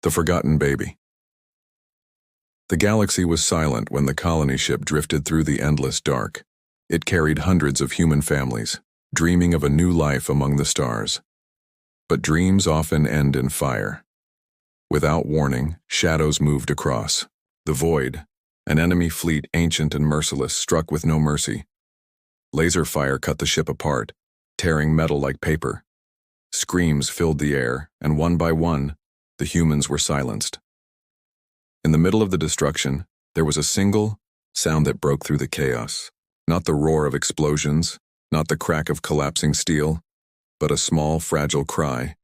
The Forgotten Baby. The galaxy was silent when the colony ship drifted through the endless dark. It carried hundreds of human families, dreaming of a new life among the stars. But dreams often end in fire. Without warning, shadows moved across. The void, an enemy fleet ancient and merciless, struck with no mercy. Laser fire cut the ship apart, tearing metal like paper. Screams filled the air, and one by one, the humans were silenced. In the middle of the destruction, there was a single sound that broke through the chaos. Not the roar of explosions, not the crack of collapsing steel, but a small, fragile cry,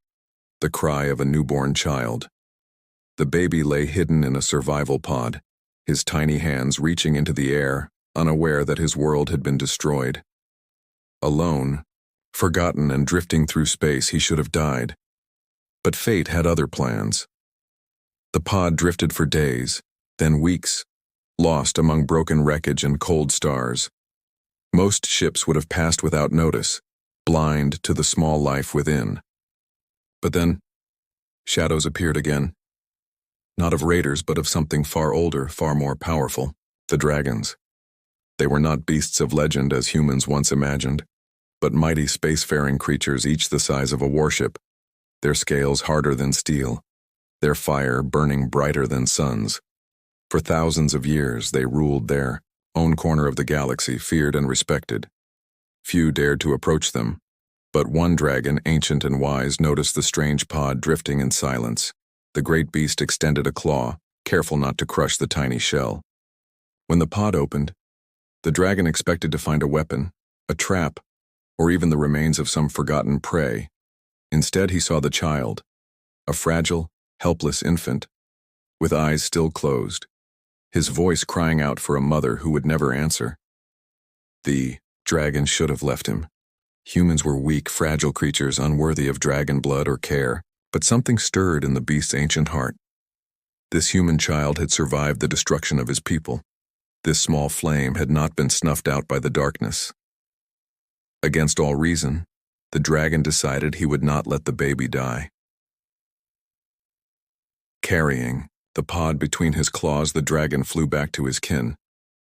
the cry of a newborn child. The baby lay hidden in a survival pod, his tiny hands reaching into the air, unaware that his world had been destroyed. Alone, forgotten and drifting through space, he should have died. But fate had other plans. The pod drifted for days, then weeks, lost among broken wreckage and cold stars. Most ships would have passed without notice, blind to the small life within. But then, shadows appeared again. Not of raiders, but of something far older, far more powerful, the dragons. They were not beasts of legend as humans once imagined, but mighty spacefaring creatures each the size of a warship, their scales harder than steel, their fire burning brighter than suns. For thousands of years they ruled their own corner of the galaxy, feared and respected. Few dared to approach them, but one dragon, ancient and wise, noticed the strange pod drifting in silence. The great beast extended a claw, careful not to crush the tiny shell. When the pod opened, the dragon expected to find a weapon, a trap, or even the remains of some forgotten prey. Instead, he saw the child, a fragile, helpless infant, with eyes still closed, his voice crying out for a mother who would never answer. The dragon should have left him. Humans were weak, fragile creatures unworthy of dragon blood or care, but something stirred in the beast's ancient heart. This human child had survived the destruction of his people. This small flame had not been snuffed out by the darkness. Against all reason, the dragon decided he would not let the baby die. Carrying the pod between his claws, the dragon flew back to his kin.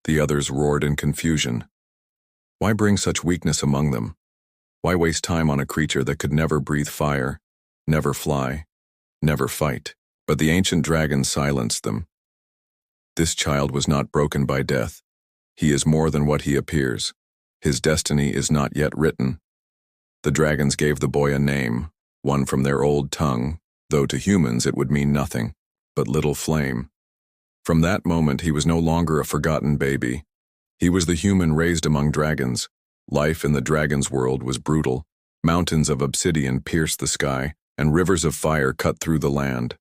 The others roared in confusion. Why bring such weakness among them? Why waste time on a creature that could never breathe fire, never fly, never fight? But the ancient dragon silenced them. This child was not broken by death. He is more than what he appears. His destiny is not yet written. The dragons gave the boy a name, one from their old tongue, though to humans it would mean nothing, but Little Flame. From that moment he was no longer a forgotten baby. He was the human raised among dragons. Life in the dragon's world was brutal. Mountains of obsidian pierced the sky, and rivers of fire cut through the land.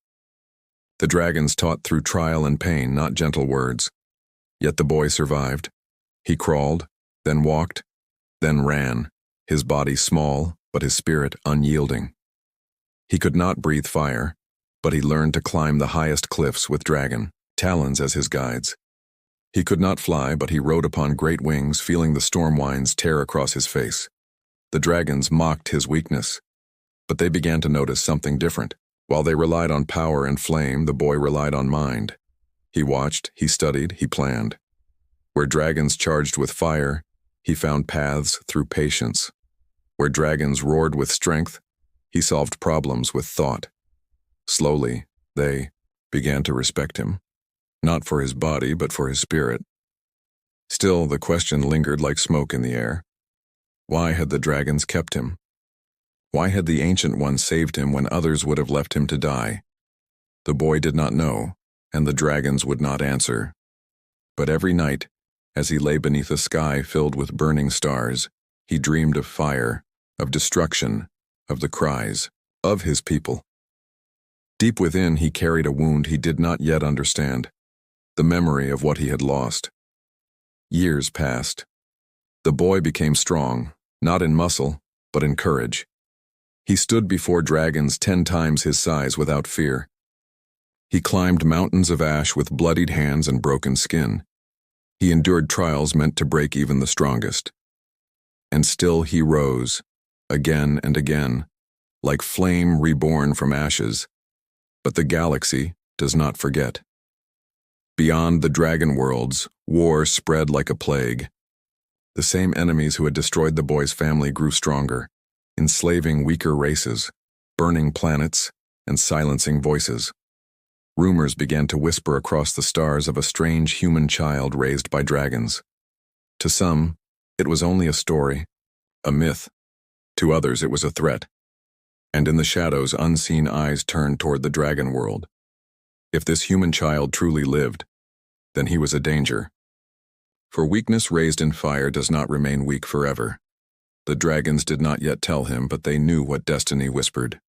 The dragons taught through trial and pain, not gentle words. Yet the boy survived. He crawled, then walked, then ran, his body small, but his spirit unyielding. He could not breathe fire, but he learned to climb the highest cliffs with dragon talons as his guides. He could not fly, but he rode upon great wings, feeling the storm winds tear across his face. The dragons mocked his weakness, but they began to notice something different. While they relied on power and flame, the boy relied on mind. He watched, he studied, he planned. Where dragons charged with fire, he found paths through patience. Where dragons roared with strength, he solved problems with thought. Slowly, they began to respect him, not for his body, but for his spirit. Still, the question lingered like smoke in the air. Why had the dragons kept him? Why had the Ancient One saved him when others would have left him to die? The boy did not know, and the dragons would not answer. But every night, as he lay beneath a sky filled with burning stars, he dreamed of fire, of destruction, of the cries of his people. Deep within, he carried a wound he did not yet understand, the memory of what he had lost. Years passed. The boy became strong, not in muscle, but in courage. He stood before dragons 10 times his size without fear. He climbed mountains of ash with bloodied hands and broken skin. He endured trials meant to break even the strongest. And still he rose, again and again, like flame reborn from ashes. But the galaxy does not forget. Beyond the dragon worlds, war spread like a plague. The same enemies who had destroyed the boy's family grew stronger, enslaving weaker races, burning planets, and silencing voices. Rumors began to whisper across the stars of a strange human child raised by dragons. To some, it was only a story, a myth. To others, it was a threat. And in the shadows, unseen eyes turned toward the dragon world. If this human child truly lived, then he was a danger. For weakness raised in fire does not remain weak forever. The dragons did not yet tell him, but they knew what destiny whispered.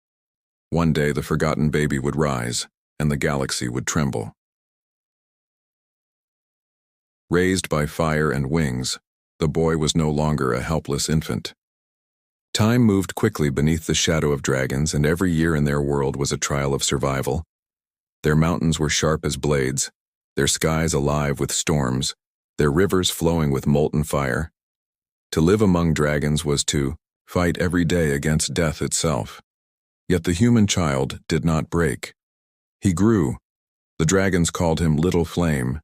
One day the forgotten baby would rise, and the galaxy would tremble. Raised by fire and wings, the boy was no longer a helpless infant. Time moved quickly beneath the shadow of dragons, and every year in their world was a trial of survival. Their mountains were sharp as blades, their skies alive with storms, their rivers flowing with molten fire. To live among dragons was to fight every day against death itself. Yet the human child did not break. He grew. The dragons called him Little Flame,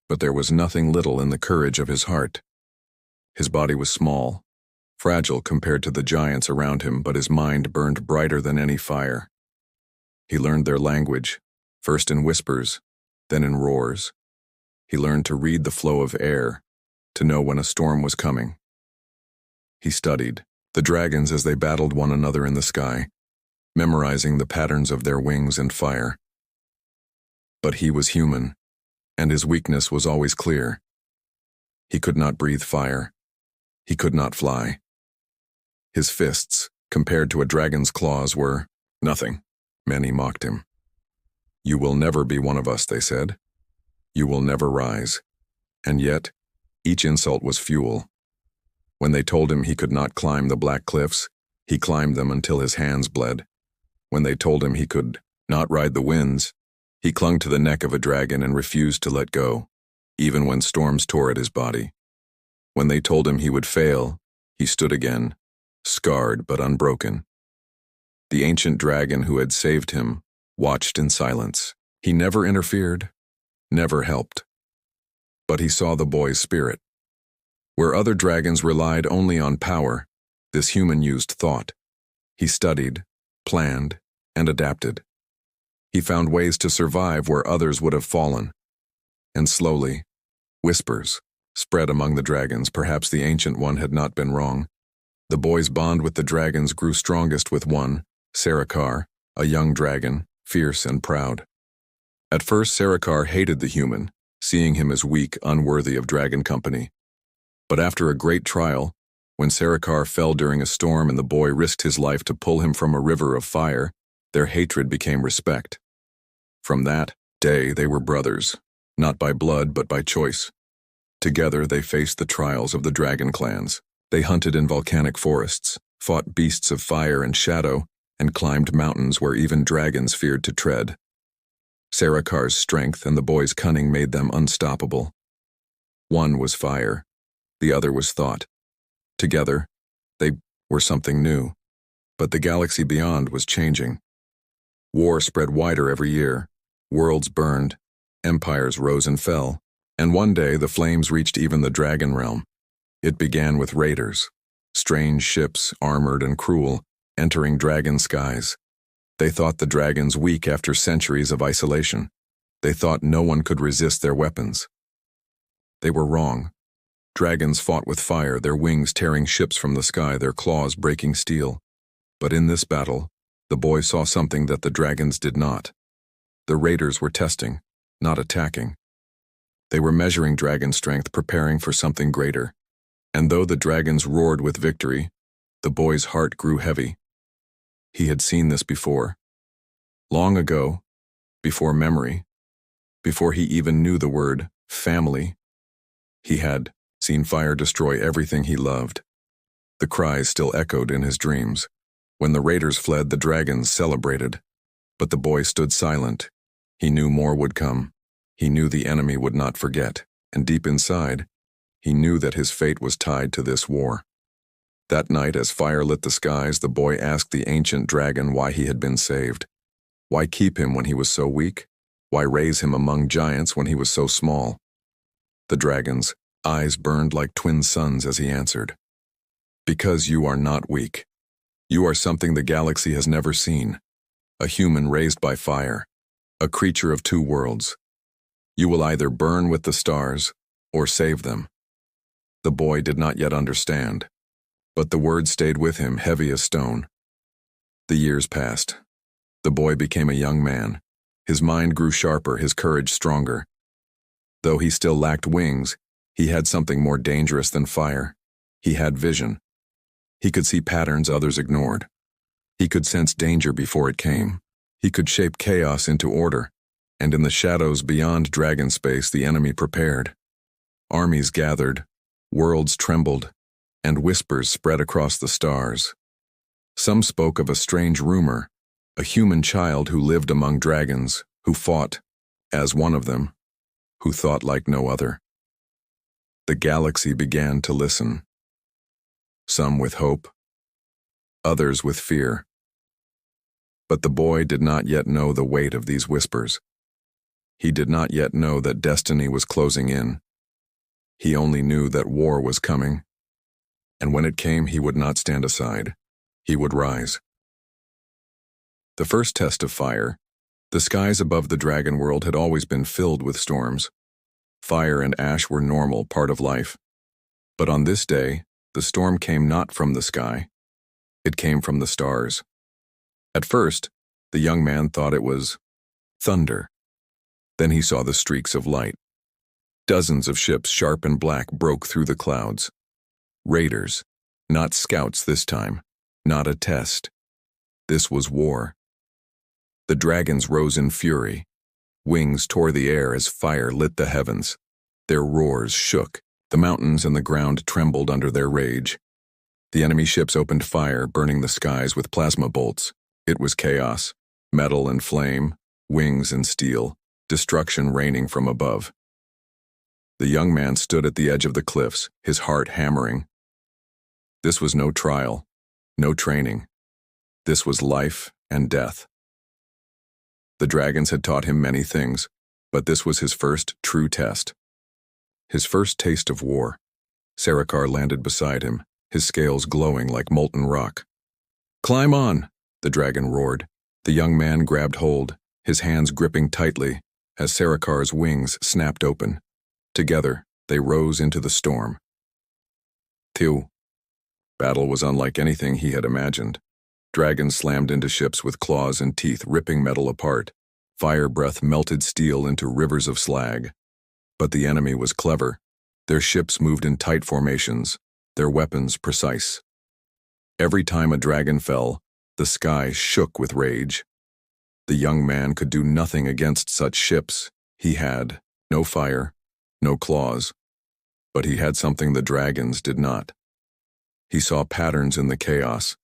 but there was nothing little in the courage of his heart. His body was small, fragile compared to the giants around him, but his mind burned brighter than any fire. He learned their language, first in whispers, then in roars. He learned to read the flow of air, to know when a storm was coming. He studied the dragons as they battled one another in the sky, memorizing the patterns of their wings and fire. But he was human, and his weakness was always clear. He could not breathe fire. He could not fly. His fists, compared to a dragon's claws, were nothing. Many mocked him. "You will never be one of us," they said. "You will never rise." And yet, each insult was fuel. When they told him he could not climb the black cliffs, he climbed them until his hands bled. When they told him he could not ride the winds, he clung to the neck of a dragon and refused to let go, even when storms tore at his body. When they told him he would fail, he stood again, scarred but unbroken. The ancient dragon who had saved him watched in silence. He never interfered, never helped. But he saw the boy's spirit. Where other dragons relied only on power, this human used thought. He studied, planned, and adapted. He found ways to survive where others would have fallen. And slowly, whispers spread among the dragons. Perhaps the Ancient One had not been wrong. The boy's bond with the dragons grew strongest with one, Sarikar, a young dragon, fierce and proud. At first, Sarikar hated the human, seeing him as weak, unworthy of dragon company. But after a great trial, when Sarikar fell during a storm and the boy risked his life to pull him from a river of fire, their hatred became respect. From that day, they were brothers, not by blood but by choice. Together, they faced the trials of the dragon clans. They hunted in volcanic forests, fought beasts of fire and shadow, and climbed mountains where even dragons feared to tread. Sarikar's strength and the boy's cunning made them unstoppable. One was fire, the other was thought. Together, they were something new. But the galaxy beyond was changing. War spread wider every year. Worlds burned, empires rose and fell, and one day the flames reached even the dragon realm. It began with raiders, strange ships, armored and cruel, entering dragon skies. They thought the dragons weak after centuries of isolation. They thought no one could resist their weapons. They were wrong. Dragons fought with fire, their wings tearing ships from the sky, their claws breaking steel. But in this battle, the boy saw something that the dragons did not. The raiders were testing, not attacking. They were measuring dragon strength, preparing for something greater. And though the dragons roared with victory, the boy's heart grew heavy. He had seen this before. Long ago, before memory, before he even knew the word family, he had seen fire destroy everything he loved. The cries still echoed in his dreams. When the raiders fled, the dragons celebrated. But the boy stood silent. He knew more would come. He knew the enemy would not forget, and deep inside, he knew that his fate was tied to this war. That night, as fire lit the skies, the boy asked the ancient dragon why he had been saved. Why keep him when he was so weak? Why raise him among giants when he was so small? The dragon's eyes burned like twin suns as he answered. Because you are not weak. You are something the galaxy has never seen. A human raised by fire. A creature of two worlds. You will either burn with the stars or save them. The boy did not yet understand, but the words stayed with him heavy as stone. The years passed. The boy became a young man. His mind grew sharper, his courage stronger. Though he still lacked wings, he had something more dangerous than fire. He had vision. He could see patterns others ignored. He could sense danger before it came. He could shape chaos into order, and in the shadows beyond dragon space the enemy prepared. Armies gathered, worlds trembled, and whispers spread across the stars. Some spoke of a strange rumor, a human child who lived among dragons, who fought, as one of them, who thought like no other. The galaxy began to listen. Some with hope, others with fear. But the boy did not yet know the weight of these whispers. He did not yet know that destiny was closing in. He only knew that war was coming, and when it came he would not stand aside. He would rise. The first test of fire, the skies above the dragon world had always been filled with storms. Fire and ash were normal, part of life. But on this day, the storm came not from the sky. It came from the stars. At first, the young man thought it was thunder. Then he saw the streaks of light. Dozens of ships, sharp and black, broke through the clouds. Raiders, not scouts this time, not a test. This was war. The dragons rose in fury. Wings tore the air as fire lit the heavens. Their roars shook. The mountains and the ground trembled under their rage. The enemy ships opened fire, burning the skies with plasma bolts. It was chaos, metal and flame, wings and steel, destruction raining from above. The young man stood at the edge of the cliffs, his heart hammering. This was no trial, no training. This was life and death. The dragons had taught him many things, but this was his first true test. His first taste of war. Sarikar landed beside him, his scales glowing like molten rock. "Climb on!" the dragon roared. The young man grabbed hold, his hands gripping tightly, as Sarikar's wings snapped open. Together, they rose into the storm. Tiu. Battle was unlike anything he had imagined. Dragons slammed into ships with claws and teeth, ripping metal apart. Fire breath melted steel into rivers of slag. But the enemy was clever. Their ships moved in tight formations, their weapons precise. Every time a dragon fell, the sky shook with rage. The young man could do nothing against such ships. He had no fire, no claws, but he had something the dragons did not. He saw patterns in the chaos.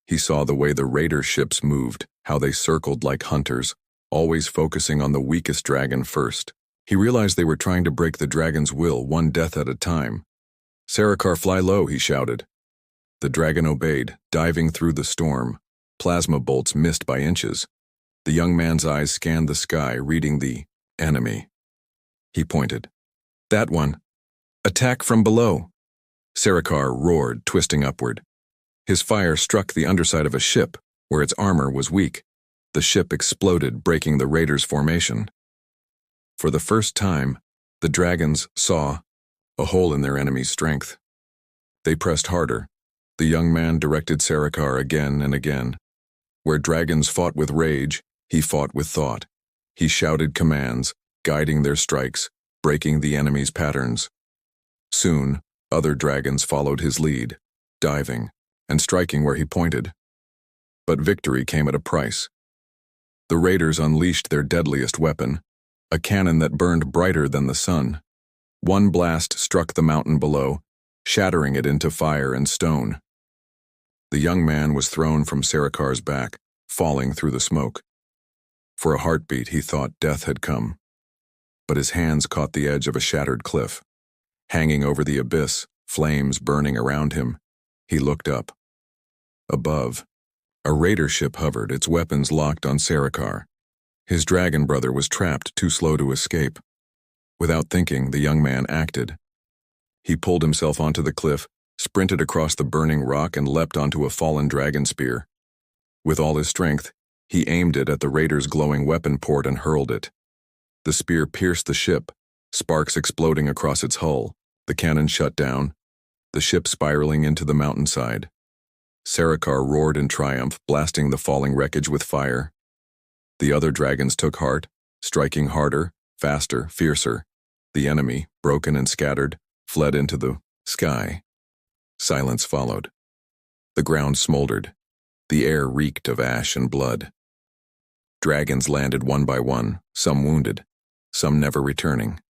He saw the way the raider ships moved, how they circled like hunters, always focusing on the weakest dragon first. He realized they were trying to break the dragon's will, one death at a time. "Sarikar, fly low," he shouted. The dragon obeyed, diving through the storm. Plasma bolts missed by inches. The young man's eyes scanned the sky, reading the enemy. He pointed. "That one. Attack from below." Sarikar roared, twisting upward. His fire struck the underside of a ship, where its armor was weak. The ship exploded, breaking the raiders' formation. For the first time, the dragons saw a hole in their enemy's strength. They pressed harder. The young man directed Sarikar again and again. Where dragons fought with rage, he fought with thought. He shouted commands, guiding their strikes, breaking the enemy's patterns. Soon, other dragons followed his lead, diving and striking where he pointed. But victory came at a price. The raiders unleashed their deadliest weapon, a cannon that burned brighter than the sun. One blast struck the mountain below, shattering it into fire and stone. The young man was thrown from Sarikar's back, falling through the smoke. For a heartbeat, he thought death had come. But his hands caught the edge of a shattered cliff. Hanging over the abyss, flames burning around him, he looked up. Above, A raider ship hovered, its weapons locked on Sarikar. His dragon brother was trapped, too slow to escape. Without thinking, the young man acted. He pulled himself onto the cliff, sprinted across the burning rock, and leapt onto a fallen dragon spear. With all his strength, he aimed it at the raider's glowing weapon port and hurled it. The spear pierced the ship, sparks exploding across its hull, the cannon shut down, the ship spiraling into the mountainside. Sarikar roared in triumph, blasting the falling wreckage with fire. The other dragons took heart, striking harder, faster, fiercer. The enemy, broken and scattered, fled into the sky. Silence followed. The ground smoldered. The air reeked of ash and blood. Dragons landed one by one, some wounded, some never returning.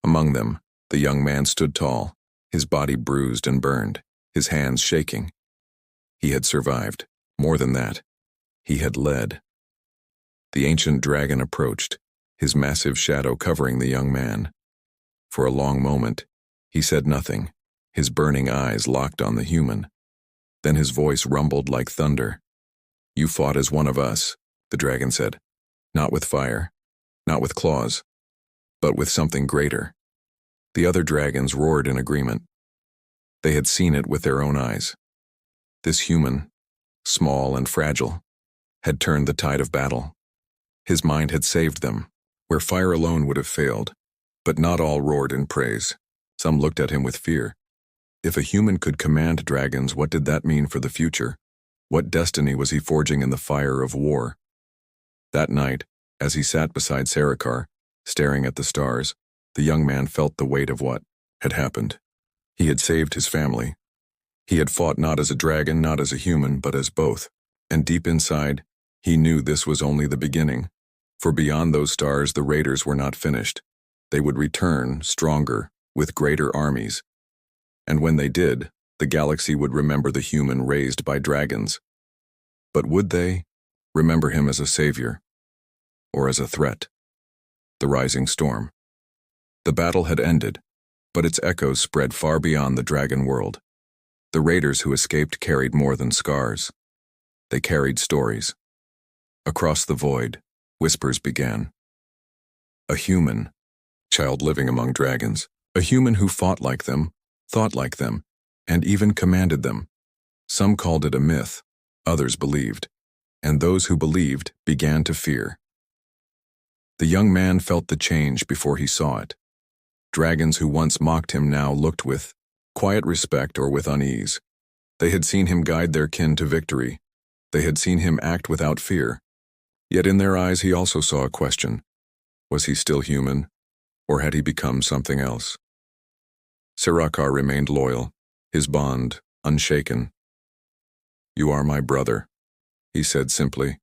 Among them, the young man stood tall, his body bruised and burned, his hands shaking. He had survived. More than that, he had led. The ancient dragon approached, his massive shadow covering the young man. For a long moment, he said nothing, his burning eyes locked on the human. Then his voice rumbled like thunder. "You fought as one of us," the dragon said. "Not with fire, not with claws, but with something greater." The other dragons roared in agreement. They had seen it with their own eyes. This human, small and fragile, had turned the tide of battle. His mind had saved them, where fire alone would have failed. But not all roared in praise. Some looked at him with fear. If a human could command dragons, what did that mean for the future? What destiny was he forging in the fire of war? That night, as he sat beside Sarikar, staring at the stars, the young man felt the weight of what had happened. He had saved his family. He had fought not as a dragon, not as a human, but as both. And deep inside, he knew this was only the beginning. For beyond those stars, the raiders were not finished. They would return, stronger, with greater armies. And when they did, the galaxy would remember the human raised by dragons. But would they remember him as a savior, or as a threat? The rising storm. The battle had ended, but its echoes spread far beyond the dragon world. The raiders who escaped carried more than scars. They carried stories. Across the void, whispers began. A human, child living among dragons. A human who fought like them, thought like them, and even commanded them. Some called it a myth, others believed, and those who believed began to fear. The young man felt the change before he saw it. Dragons who once mocked him now looked with quiet respect or with unease. They had seen him guide their kin to victory. They had seen him act without fear. Yet in their eyes he also saw a question. Was he still human, or had he become something else? Sarikar remained loyal, his bond unshaken. "You are my brother," he said simply.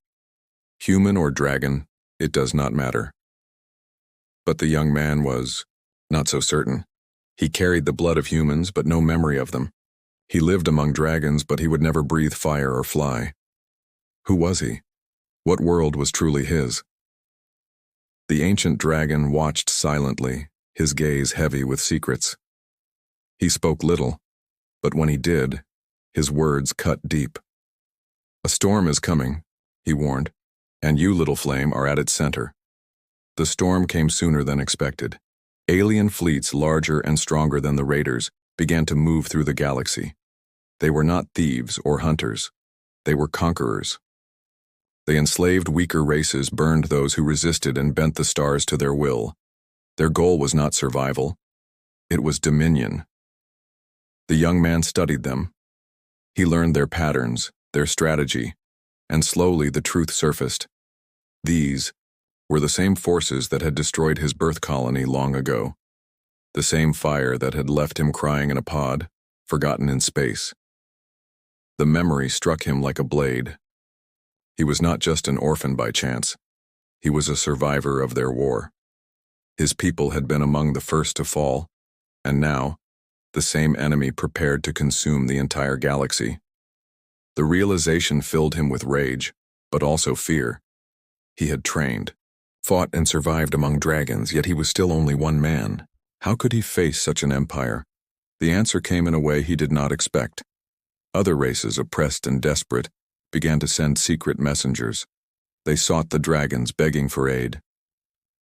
"Human or dragon, it does not matter." But the young man was not so certain. He carried the blood of humans, but no memory of them. He lived among dragons, but he would never breathe fire or fly. Who was he? What world was truly his? The ancient dragon watched silently, his gaze heavy with secrets. He spoke little, but when he did, his words cut deep. "A storm is coming," he warned, "and you, little flame, are at its center." The storm came sooner than expected. Alien fleets larger and stronger than the raiders began to move through the galaxy. They were not thieves or hunters. They were conquerors. They enslaved weaker races, burned those who resisted, and bent the stars to their will. Their goal was not survival. It was dominion. The young man studied them. He learned their patterns, their strategy, and slowly the truth surfaced. These were the same forces that had destroyed his birth colony long ago. The same fire that had left him crying in a pod, forgotten in space. The memory struck him like a blade. He was not just an orphan by chance. He was a survivor of their war. His people had been among the first to fall, and now, the same enemy prepared to consume the entire galaxy. The realization filled him with rage, but also fear. He had trained, fought and survived among dragons, yet he was still only one man. How could he face such an empire? The answer came in a way he did not expect. Other races, oppressed and desperate, began to send secret messengers. They sought the dragons, begging for aid.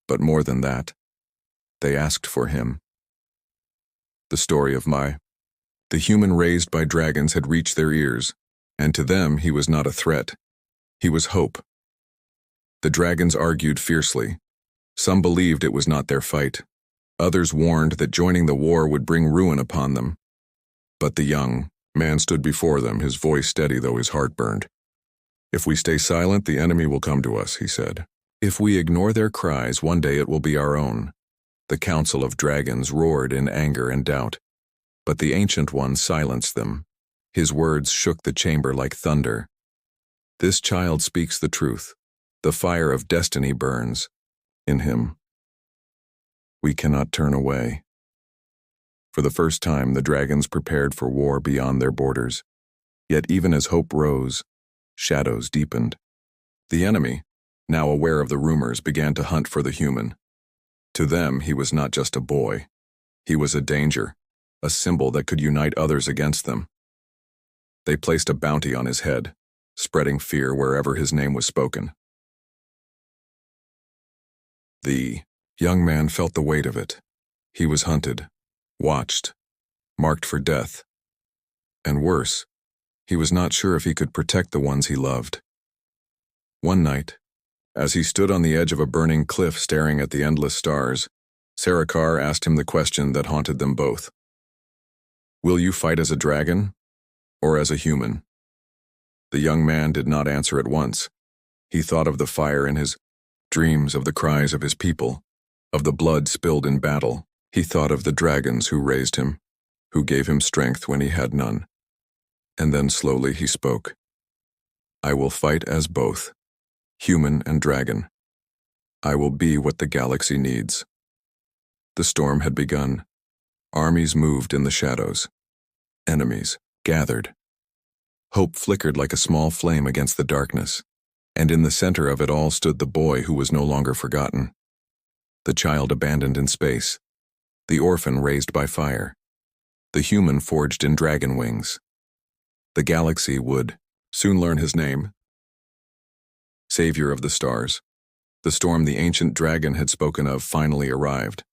But more than that, they asked for him. The story of the human raised by dragons had reached their ears, and to them he was not a threat. He was hope. The dragons argued fiercely. Some believed it was not their fight. Others warned that joining the war would bring ruin upon them. But the young man stood before them, his voice steady though his heart burned. "If we stay silent, the enemy will come to us," he said. "If we ignore their cries, one day it will be our own." The council of dragons roared in anger and doubt. But the Ancient One silenced them. His words shook the chamber like thunder. "This child speaks the truth. The fire of destiny burns in him. We cannot turn away." For the first time, the dragons prepared for war beyond their borders. Yet even as hope rose, shadows deepened. The enemy, now aware of the rumors, began to hunt for the human. To them, he was not just a boy. He was a danger, a symbol that could unite others against them. They placed a bounty on his head, spreading fear wherever his name was spoken. The young man felt the weight of it. He was hunted, watched, marked for death. And worse, he was not sure if he could protect the ones he loved. One night, as he stood on the edge of a burning cliff staring at the endless stars, Sarikar asked him the question that haunted them both. "Will you fight as a dragon or as a human?" The young man did not answer at once. He thought of the fire in his dreams, of the cries of his people, of the blood spilled in battle. He thought of the dragons who raised him, who gave him strength when he had none. And then slowly he spoke. "I will fight as both, human and dragon. I will be what the galaxy needs." The storm had begun. Armies moved in the shadows. Enemies gathered. Hope flickered like a small flame against the darkness, and in the center of it all stood the boy who was no longer forgotten. The child abandoned in space. The orphan raised by fire. The human forged in dragon wings. The galaxy would soon learn his name. Savior of the stars. The storm the ancient dragon had spoken of finally arrived.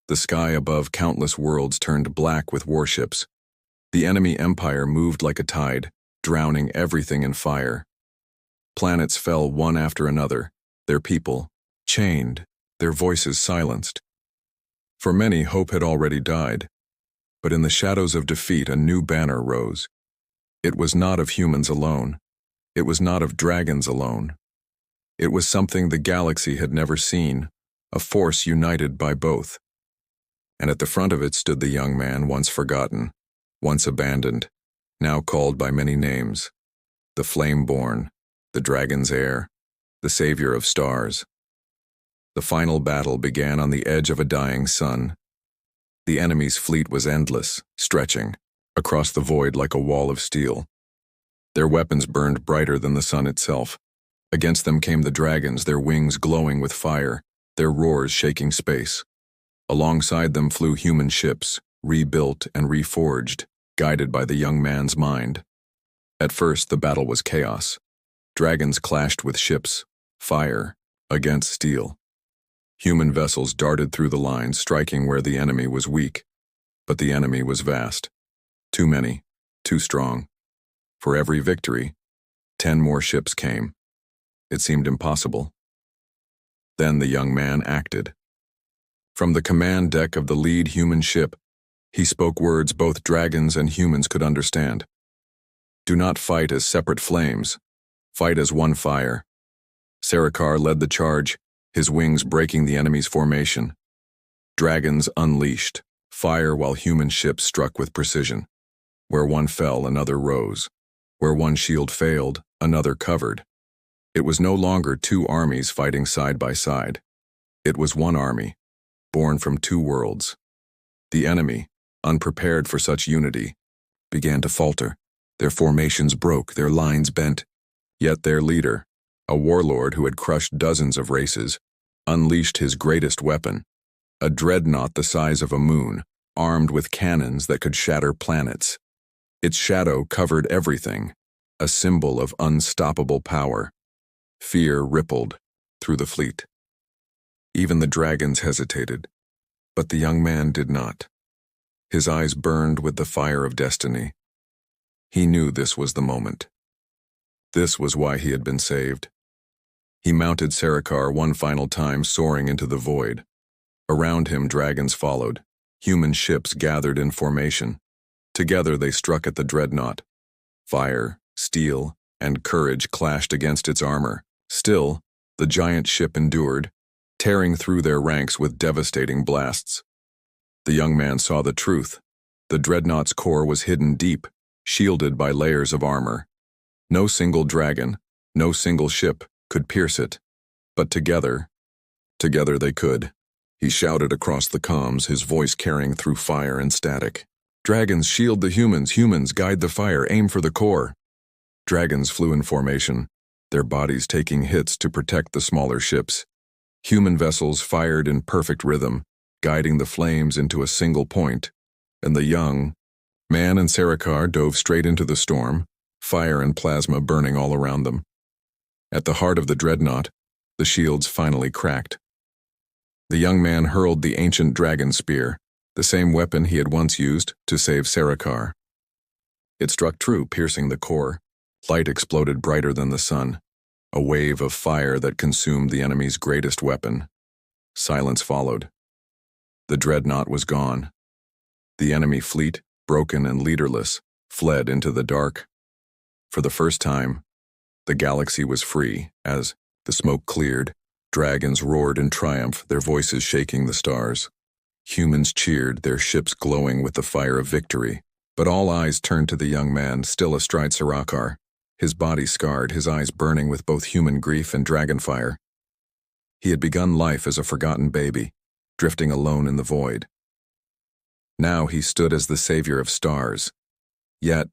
The sky above countless worlds turned black with warships. The enemy empire moved like a tide, drowning everything in fire. Planets fell one after another, their people chained, their voices silenced. For many, hope had already died. But in the shadows of defeat, a new banner rose. It was not of humans alone. It was not of dragons alone. It was something the galaxy had never seen, a force united by both. And at the front of it stood the young man, once forgotten, once abandoned, now called by many names. The Flame-born, the Dragon's heir, the Savior of stars. The final battle began on the edge of a dying sun. The enemy's fleet was endless, stretching across the void like a wall of steel. Their weapons burned brighter than the sun itself. Against them came the dragons, their wings glowing with fire, their roars shaking space. Alongside them flew human ships, rebuilt and reforged, guided by the young man's mind. At first, the battle was chaos. Dragons clashed with ships, fire against steel. Human vessels darted through the lines, striking where the enemy was weak. But the enemy was vast. Too many, too strong. For every victory, 10 more ships came. It seemed impossible. Then the young man acted. From the command deck of the lead human ship, he spoke words both dragons and humans could understand. "Do not fight as separate flames. Fight as one fire." Sarikar led the charge, his wings breaking the enemy's formation. Dragons unleashed, fire while human ships struck with precision. Where one fell, another rose. Where one shield failed, another covered. It was no longer two armies fighting side by side. It was one army, born from two worlds. The enemy, unprepared for such unity, began to falter. Their formations broke, their lines bent. Yet their leader, a warlord who had crushed dozens of races, unleashed his greatest weapon, a dreadnought the size of a moon, armed with cannons that could shatter planets. Its shadow covered everything, a symbol of unstoppable power. Fear rippled through the fleet. Even the dragons hesitated, but the young man did not. His eyes burned with the fire of destiny. He knew this was the moment. This was why he had been saved. He mounted Sarikar one final time, soaring into the void. Around him, dragons followed. Human ships gathered in formation. Together they struck at the dreadnought. Fire, steel, and courage clashed against its armor. Still, the giant ship endured, tearing through their ranks with devastating blasts. The young man saw the truth. The dreadnought's core was hidden deep, shielded by layers of armor. No single dragon, no single ship could pierce it. But together they could. He shouted across the comms, his voice carrying through fire and static. Dragons, shield the humans. Humans, guide the fire. Aim for the core. Dragons flew in formation, their bodies taking hits to protect the smaller ships. Human vessels fired in perfect rhythm, guiding the flames into a single point, and the young man and Sarikar dove straight into the storm, fire and plasma burning all around them. At the heart of the dreadnought, the shields finally cracked. The young man hurled the ancient dragon spear, the same weapon he had once used to save Sarikar. It struck true, piercing the core. Light exploded brighter than the sun, a wave of fire that consumed the enemy's greatest weapon. Silence followed. The dreadnought was gone. The enemy fleet, broken and leaderless, fled into the dark. For the first time, the galaxy was free. As the smoke cleared, dragons roared in triumph, their voices shaking the stars. Humans cheered, their ships glowing with the fire of victory. But all eyes turned to the young man, still astride Sarikar, his body scarred, his eyes burning with both human grief and dragon fire. He had begun life as a forgotten baby, drifting alone in the void. Now he stood as the savior of stars. Yet,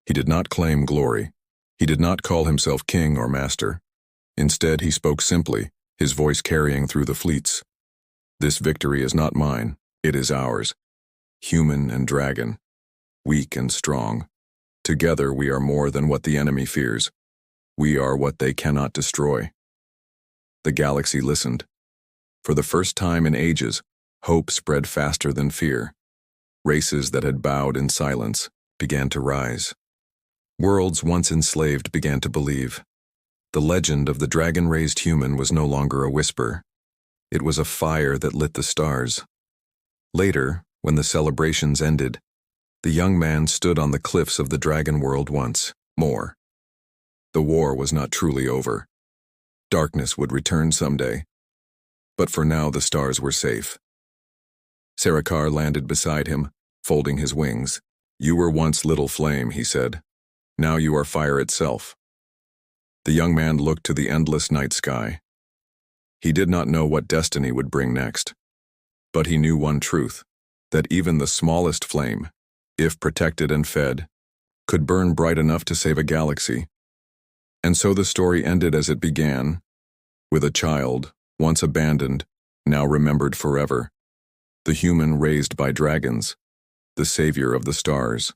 he did not claim glory. He did not call himself king or master. Instead, he spoke simply, his voice carrying through the fleets. This victory is not mine, it is ours. Human and dragon, weak and strong. Together we are more than what the enemy fears. We are what they cannot destroy. The galaxy listened. For the first time in ages, hope spread faster than fear. Races that had bowed in silence began to rise. Worlds once enslaved began to believe. The legend of the dragon-raised human was no longer a whisper. It was a fire that lit the stars. Later, when the celebrations ended, the young man stood on the cliffs of the dragon world once more. The war was not truly over. Darkness would return someday. But for now the stars were safe. Sarikar landed beside him, folding his wings. You were once little flame, he said. Now you are fire itself. The young man looked to the endless night sky. He did not know what destiny would bring next. But he knew one truth, that even the smallest flame, if protected and fed, could burn bright enough to save a galaxy. And so the story ended as it began, with a child, once abandoned, now remembered forever. The human raised by dragons, the savior of the stars.